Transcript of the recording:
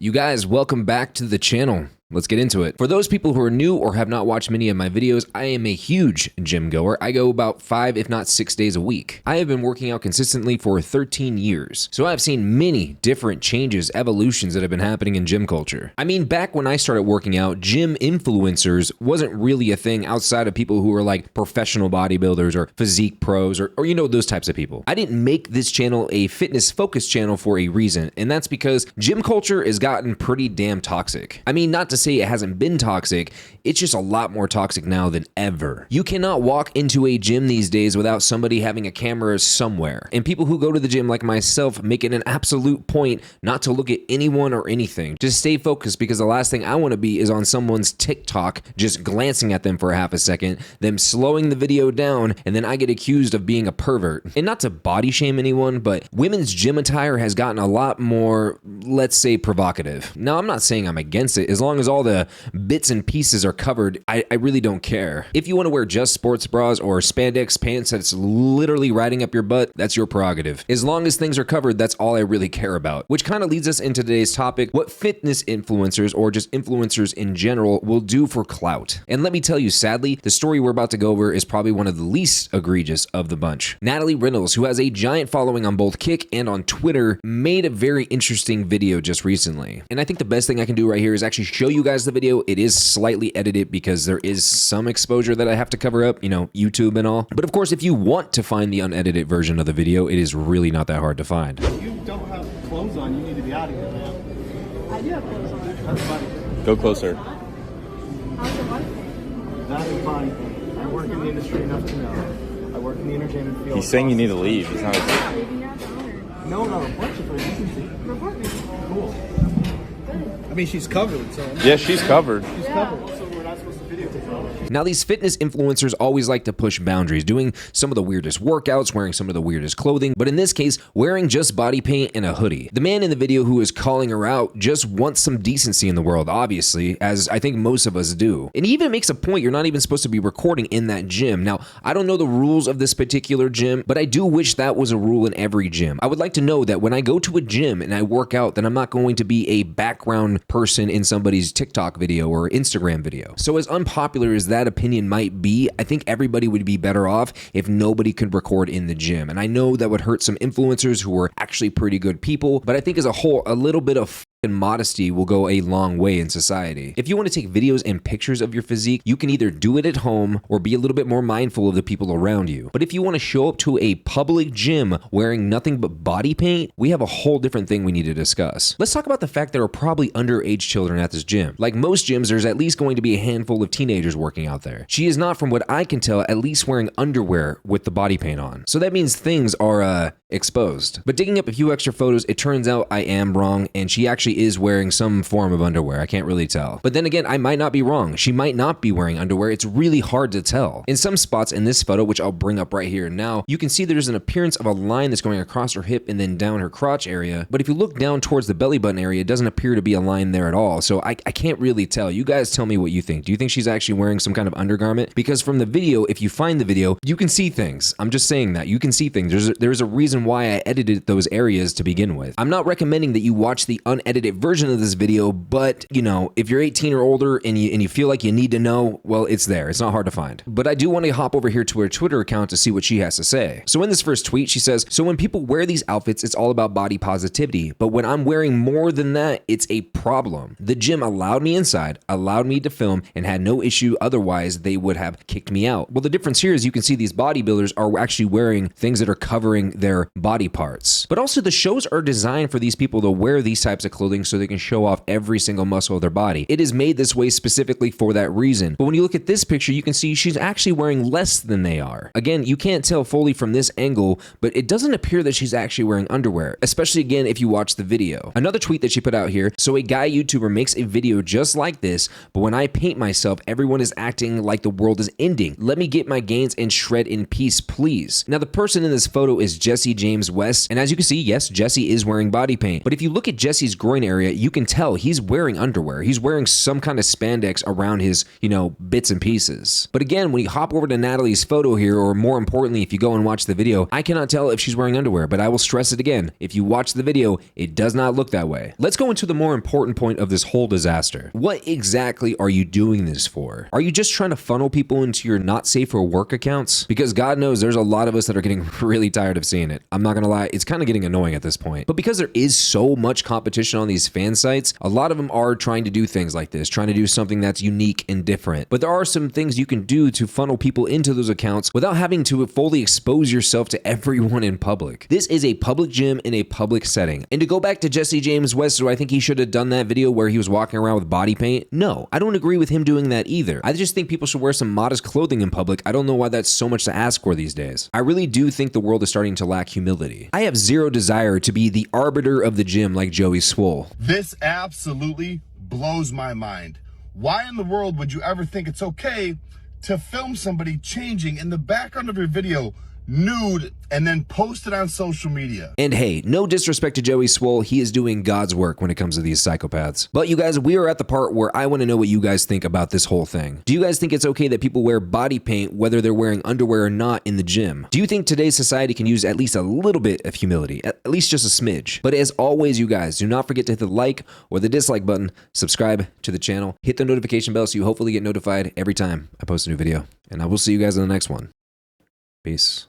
You guys, welcome back to the channel. Let's get into it. For those people who are new or have not watched many of my videos, I am a huge gym goer. I go about 5, if not 6 days a week. I have been working out consistently for 13 years. So I've seen many different changes, evolutions that have been happening in gym culture. I mean, back when I started working out, gym influencers wasn't really a thing outside of people who were like professional bodybuilders or physique pros or you know, those types of people. I didn't make this channel a fitness focused channel for a reason, and that's because gym culture has gotten pretty damn toxic. I mean, not to say it hasn't been toxic, it's just a lot more toxic now than ever. You cannot walk into a gym these days without somebody having a camera somewhere. And people who go to the gym like myself make it an absolute point not to look at anyone or anything. Just stay focused, because the last thing I want to be is on someone's TikTok just glancing at them for a half a second, them slowing the video down, and then I get accused of being a pervert. And not to body shame anyone, but women's gym attire has gotten a lot more, let's say, provocative. Now, I'm not saying I'm against it, as long as all the bits and pieces are covered, I really don't care. If you want to wear just sports bras or spandex pants that's literally riding up your butt, that's your prerogative. As long as things are covered, that's all I really care about. Which kind of leads us into today's topic: what fitness influencers, or just influencers in general, will do for clout. And let me tell you, sadly, the story we're about to go over is probably one of the least egregious of the bunch. Natalie Reynolds, who has a giant following on both Kick and on Twitter, made a very interesting video just recently. And I think the best thing I can do right here is actually show you guys the video. It is slightly edited because there is some exposure that I have to cover up, you know, YouTube and all. But of course, if you want to find the unedited version of the video, it is really not that hard to find. You don't have clothes on. You need to be out of here, man. I do have clothes on. Go closer. How's your body paint? That is body paint. I work in the industry enough to know. I work in the entertainment field. He's saying you need to leave. He's not. I'm not leaving. You're at the owner. No, not a bunch of decency. Report me. Cool. Good. I mean, she's covered, so. Yeah, she's covered. She's covered, so we're not supposed to videotape her. Now, these fitness influencers always like to push boundaries, doing some of the weirdest workouts, wearing some of the weirdest clothing, but in this case, wearing just body paint and a hoodie. The man in the video who is calling her out just wants some decency in the world, obviously, as I think most of us do. And he even makes a point: you're not even supposed to be recording in that gym. Now, I don't know the rules of this particular gym, but I do wish that was a rule in every gym. I would like to know that when I go to a gym and I work out, then I'm not going to be a background person in somebody's TikTok video or Instagram video. So as unpopular as that opinion might be, I think everybody would be better off if nobody could record in the gym. And I know that would hurt some influencers who are actually pretty good people, but I think as a whole, a little bit of and modesty will go a long way in society. If you want to take videos and pictures of your physique, you can either do it at home or be a little bit more mindful of the people around you. But if you want to show up to a public gym wearing nothing but body paint, we have a whole different thing we need to discuss. Let's talk about the fact there are probably underage children at this gym. Like most gyms, there's at least going to be a handful of teenagers working out there. She is not, from what I can tell, at least wearing underwear with the body paint on. So that means things are exposed. But digging up a few extra photos, it turns out I am wrong, and she actually is wearing some form of underwear. I can't really tell. But then again, I might not be wrong. She might not be wearing underwear. It's really hard to tell. In some spots in this photo, which I'll bring up right here now, you can see there's an appearance of a line that's going across her hip and then down her crotch area. But if you look down towards the belly button area, it doesn't appear to be a line there at all. So I can't really tell. You guys tell me what you think. Do you think she's actually wearing some kind of undergarment? Because from the video, if you find the video, you can see things. I'm just saying that. You can see things. There's a reason why I edited those areas to begin with. I'm not recommending that you watch the unedited version of this video, but you know, if you're 18 or older and you feel like you need to know, well, it's there. It's not hard to find. But I do want to hop over here to her Twitter account to see what she has to say. So in this first tweet, she says, "So when people wear these outfits, it's all about body positivity. But when I'm wearing more than that, it's a problem. The gym allowed me inside, allowed me to film, and had no issue. Otherwise, they would have kicked me out." Well, the difference here is you can see these bodybuilders are actually wearing things that are covering their body parts. But also, the shows are designed for these people to wear these types of clothing so they can show off every single muscle of their body. It is made this way specifically for that reason. But when you look at this picture, you can see she's actually wearing less than they are. Again, you can't tell fully from this angle, but it doesn't appear that she's actually wearing underwear, especially again if you watch the video. Another tweet that she put out here: "So a guy YouTuber makes a video just like this, but when I paint myself, everyone is acting like the world is ending. Let me get my gains and shred in peace, please." Now, the person in this photo is Jesse Jesse James West. And as you can see, yes, Jesse is wearing body paint. But if you look at Jesse's groin area, you can tell he's wearing underwear. He's wearing some kind of spandex around his, bits and pieces. But again, when you hop over to Natalie's photo here, or more importantly, if you go and watch the video, I cannot tell if she's wearing underwear, but I will stress it again. If you watch the video, it does not look that way. Let's go into the more important point of this whole disaster. What exactly are you doing this for? Are you just trying to funnel people into your not safe for work accounts? Because God knows there's a lot of us that are getting really tired of seeing it. I'm not gonna lie, it's kind of getting annoying at this point. But because there is so much competition on these fan sites, a lot of them are trying to do things like this, trying to do something that's unique and different. But there are some things you can do to funnel people into those accounts without having to fully expose yourself to everyone in public. This is a public gym in a public setting. And to go back to Jesse James West, do I think he should have done that video where he was walking around with body paint? No, I don't agree with him doing that either. I just think people should wear some modest clothing in public. I don't know why that's so much to ask for these days. I really do think the world is starting to lack humility. I have zero desire to be the arbiter of the gym like Joey Swole. This absolutely blows my mind. Why in the world would you ever think it's okay to film somebody changing in the background of your video nude and then post it on social media? And hey, no disrespect to Joey Swole, he is doing God's work when it comes to these psychopaths. But you guys, we are at the part where I want to know what you guys think about this whole thing. Do you guys think it's okay that people wear body paint whether they're wearing underwear or not in the gym? Do you think today's society can use at least a little bit of humility, at least just a smidge? But as always, you guys, do not forget to hit the like or the dislike button, subscribe to the channel, hit the notification bell so you hopefully get notified every time I post a new video. And I will see you guys in the next one. Peace.